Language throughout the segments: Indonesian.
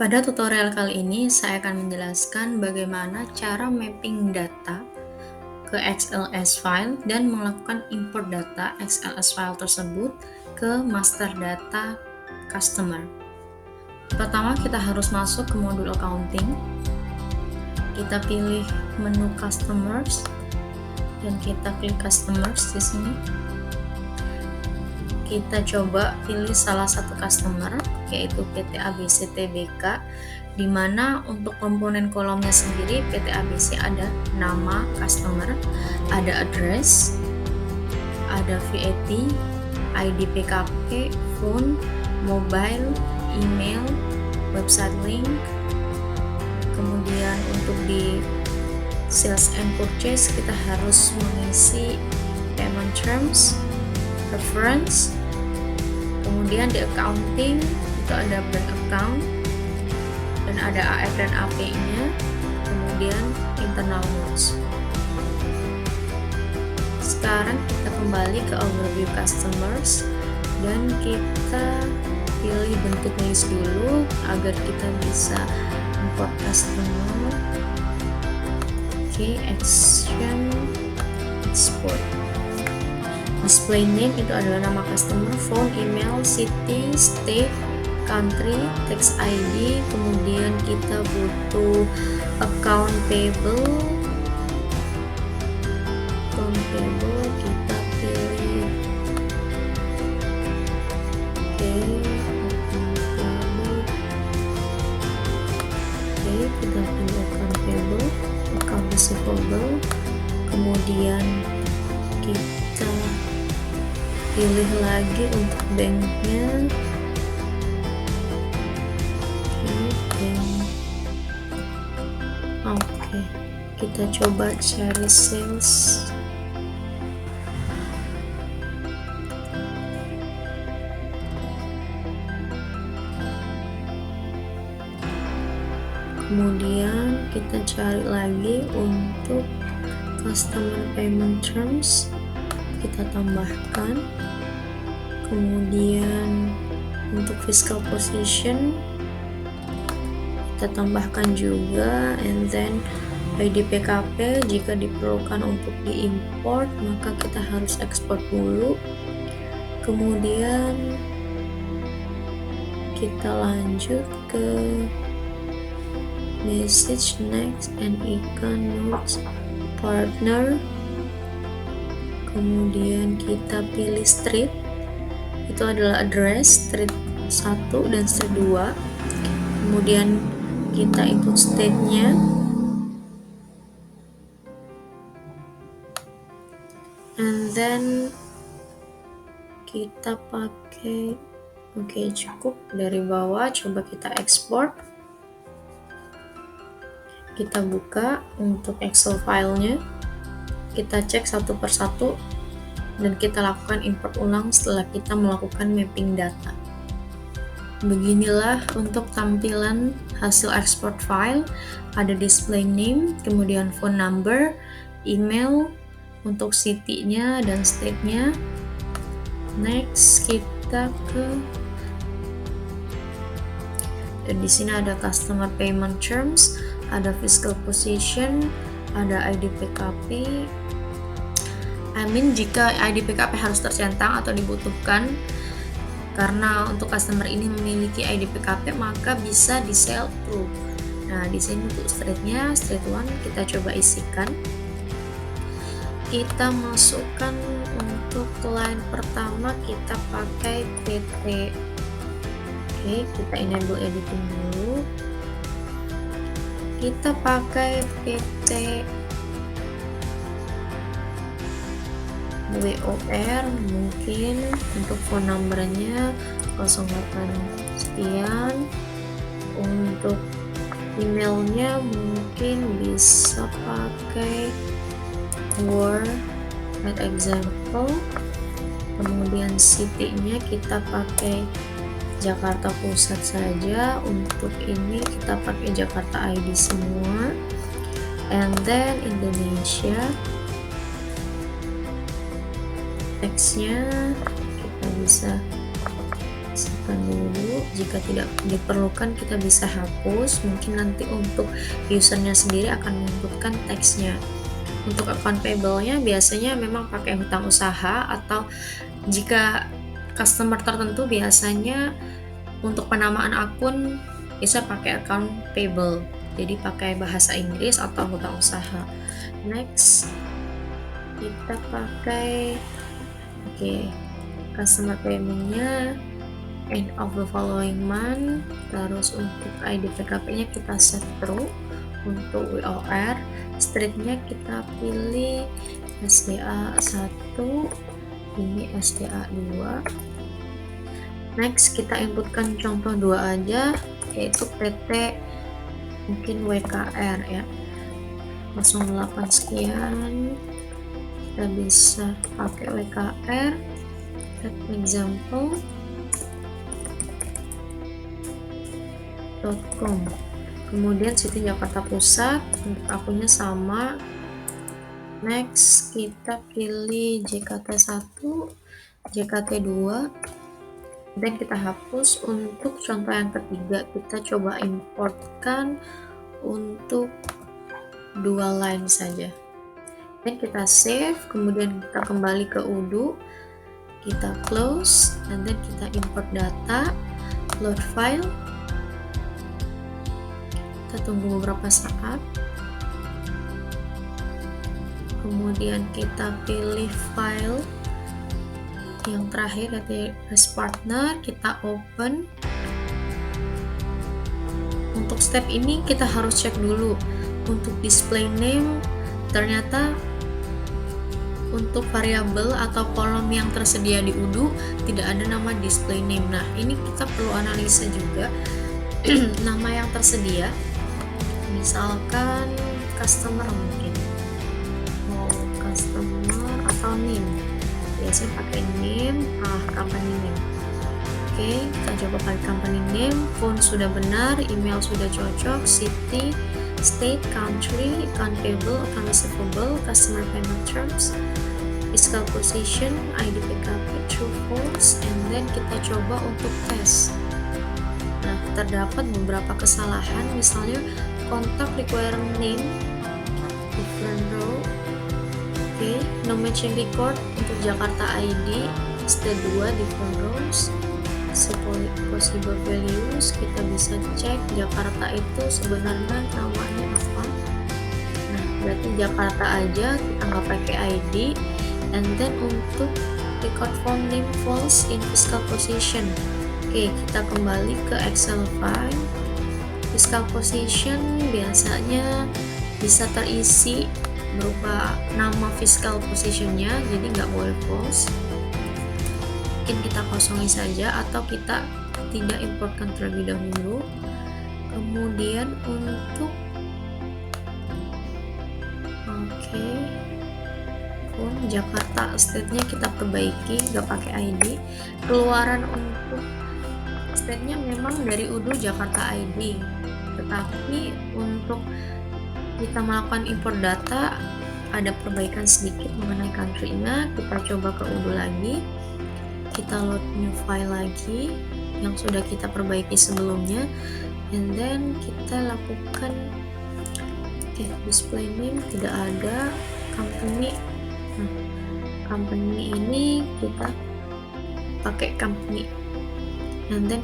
Pada tutorial kali ini saya akan menjelaskan bagaimana cara mapping data ke XLS file dan melakukan import data XLS file tersebut ke master data customer. Pertama, kita harus masuk ke modul accounting. Kita pilih menu customers dan kita klik customers di sini. Kita coba pilih salah satu customer, yaitu PT ABC Tbk, di mana untuk komponen kolomnya sendiri PT ABC ada nama customer, ada address, ada VAT, ID PKP, phone, mobile, email, website link. Kemudian untuk di sales and purchase kita harus mengisi payment terms, reference. Kemudian di accounting itu ada bank account dan ada AR dan AP-nya, kemudian internal notes. Sekarang kita kembali ke overview customers dan kita pilih bentuk list dulu agar kita bisa import customer. Oke, action export. Display name itu adalah nama customer, phone, email, city, state, country, text ID, kemudian kita butuh account payable. Kita pilih kita pilih account payable, account receivable, kemudian kita pilih lagi untuk banknya. Oke, kita coba cari sales. Kemudian kita cari lagi untuk customer payment terms, kita tambahkan. Kemudian untuk fiscal position kita tambahkan juga, and then ID PKP jika diperlukan untuk diimport maka kita harus ekspor dulu. Kemudian kita lanjut ke message, next, and icon notes partner. Kemudian kita pilih street, itu adalah address, street 1 dan street 2. Kemudian kita input state-nya, and then kita pakai cukup dari bawah. Coba kita export. Kita buka untuk Excel filenya, kita cek satu persatu dan kita lakukan import ulang setelah kita melakukan mapping data. Beginilah untuk tampilan hasil export file. Ada display name, kemudian phone number, email, untuk city-nya dan state-nya. Next kita ke, dan di sini ada customer payment terms, ada fiscal position, ada ID PKP. Jika ID PKP harus tercentang atau dibutuhkan karena untuk customer ini memiliki ID PKP maka bisa di sell through. Nah, di sini untuk street-nya, street 1 kita coba isikan. Kita masukkan untuk line pertama kita pakai PT. Oke, kita enable editing dulu. Kita pakai PT WOR, mungkin untuk phone numbernya 08 sekian. Untuk emailnya mungkin bisa pakai Word example. Kemudian city-nya kita pakai Jakarta Pusat saja. Untuk ini kita pakai Jakarta ID semua, and then Indonesia. Teksnya kita bisa aktifkan dulu. Jika tidak diperlukan kita bisa hapus. Mungkin nanti untuk usernya sendiri akan menginputkan teksnya. Untuk account payable-nya biasanya memang pakai hutang usaha, atau jika customer tertentu biasanya untuk penamaan akun bisa pakai account payable, jadi pakai bahasa Inggris atau hutang usaha. Next kita pakai customer payment-nya end of the following month. Terus untuk ID PKP-nya kita set true. Untuk WOR streetnya kita pilih SDA 1, ini SDA 2. Next kita inputkan contoh 2 aja, yaitu PT mungkin WKR ya, 08 sekian. Kita bisa pakai WKR example .com. Kemudian City Jakarta Pusat, untuk akunnya sama. Next kita pilih JKT1, JKT2, dan kita hapus. Untuk contoh yang ketiga kita coba importkan untuk 2 line saja, dan kita save. Kemudian kita kembali ke Udo, kita close, dan then kita import data, load file. Kita tunggu beberapa saat. Kemudian kita pilih file yang terakhir yaitu as partner, kita open. Untuk step ini kita harus cek dulu untuk display name. Ternyata untuk variabel atau kolom yang tersedia di Udo tidak ada nama display name. Nah, ini kita perlu analisa juga nama yang tersedia. Misalkan customer, mungkin mau customer atau name, biasanya pakai name, company name. Kita coba pakai company name. Phone sudah benar, email sudah cocok, city, state, country, account payable, account receivable, customer payment terms, fiscal position, ID PKP, true false, and then kita coba untuk tes. Nah, terdapat beberapa kesalahan, misalnya contact requirement name different row. No matching record untuk Jakarta ID step 2 different rows. Possible values, kita bisa cek Jakarta itu sebenarnya namanya apa. Nah, berarti Jakarta aja, kita nggak pakai ID. And then untuk record form name false in fiscal position. Kita kembali ke Excel file. Fiscal position biasanya bisa terisi berupa nama fiscal positionnya, jadi nggak boleh false. Mungkin kita kosongin saja atau kita tidak importkan terlebih dahulu. Kemudian untuk Jakarta state-nya kita perbaiki, nggak pakai ID. Keluaran untuk state-nya memang dari Udo Jakarta ID, tetapi untuk kita melakukan import data ada perbaikan sedikit mengenai country-nya. Kita coba ke Udo lagi, kita load new file lagi yang sudah kita perbaiki sebelumnya, and then kita lakukan display name tidak ada, company. Company ini kita pakai company, and then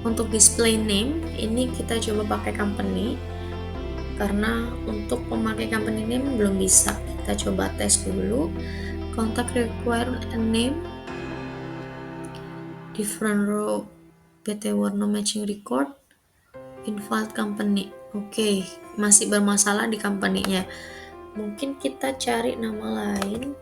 untuk display name ini kita coba pakai company, karena untuk memakai company name belum bisa. Kita coba tes dulu. Contact require a name different row, PT Warno matching record, invalid company. Masih bermasalah di company-nya. Mungkin kita cari nama lain.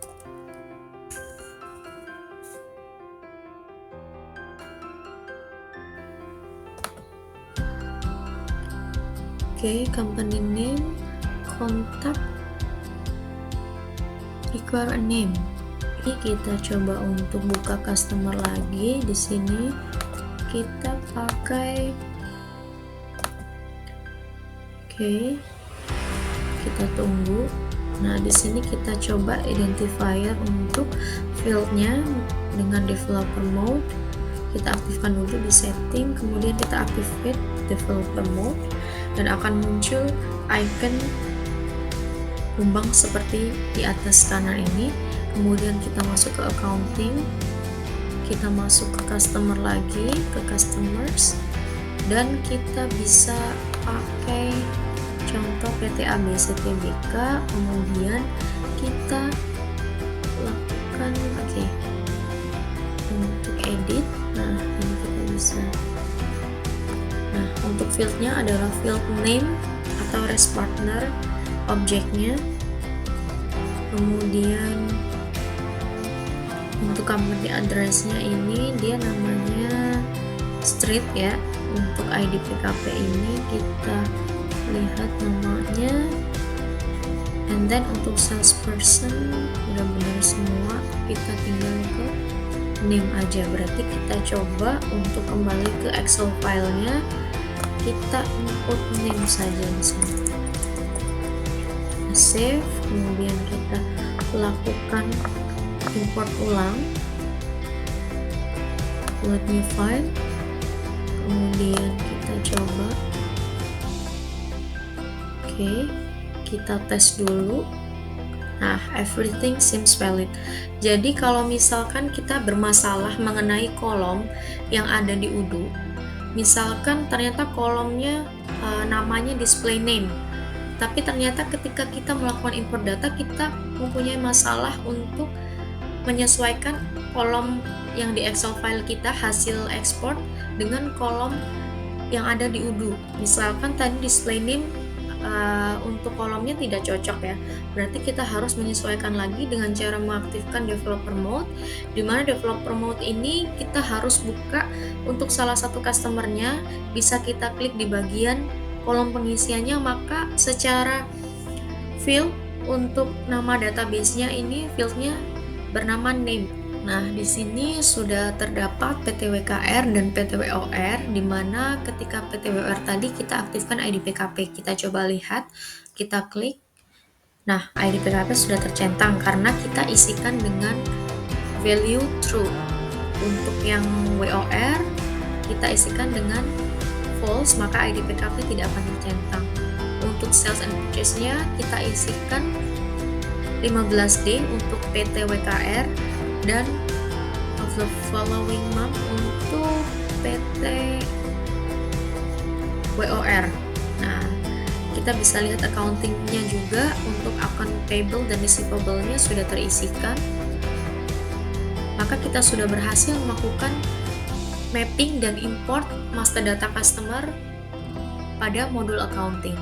Company name, contact require a name. Ini kita coba untuk buka customer lagi. Di sini kita pakai kita tunggu. Nah, di sini kita coba identifier untuk fieldnya dengan developer mode. Kita aktifkan dulu di setting, kemudian kita activate developer mode, dan akan muncul icon kumbang seperti di atas kanan ini. Kemudian kita masuk ke accounting, kita masuk ke customer lagi, ke customers, dan kita bisa pakai contoh PT ABC Tbk, kemudian kita lakukan untuk edit. Nah, ini kita bisa. Nah, untuk fieldnya adalah field name atau res partner objeknya, kemudian untuk company address-nya ini dia namanya street ya. Untuk ID PKP ini kita lihat namanya, and then untuk salesperson benar-benar semua kita tinggal ke name aja. Berarti kita coba untuk kembali ke Excel filenya, kita input name saja di sini. Save, kemudian kita lakukan import ulang, buat new file, kemudian kita coba. Kita tes dulu. Nah, everything seems valid. Jadi kalau misalkan kita bermasalah mengenai kolom yang ada di Udo, misalkan ternyata kolomnya namanya display name, tapi ternyata ketika kita melakukan import data kita mempunyai masalah untuk menyesuaikan kolom yang di Excel file kita hasil ekspor dengan kolom yang ada di Udo. Misalkan tadi display name untuk kolomnya tidak cocok ya, berarti kita harus menyesuaikan lagi dengan cara mengaktifkan developer mode, di mana developer mode ini kita harus buka untuk salah satu customernya, bisa kita klik di bagian kolom pengisiannya, maka secara field untuk nama database-nya ini fieldnya bernama name. Nah, di sini sudah terdapat PTWKR dan PTWOR, di mana ketika PTWOR tadi kita aktifkan ID PKP. Kita coba lihat, kita klik. Nah, ID PKP sudah tercentang karena kita isikan dengan value true. Untuk yang WOR kita isikan dengan false, maka ID PKP tidak akan tercentang. Untuk sales and purchase-nya kita isikan 15D untuk PTWKR dan of the following month untuk PT WOR. Nah, kita bisa lihat accounting-nya juga untuk account payable dan receivable-nya sudah terisikan. Maka kita sudah berhasil melakukan mapping dan import master data customer pada modul accounting.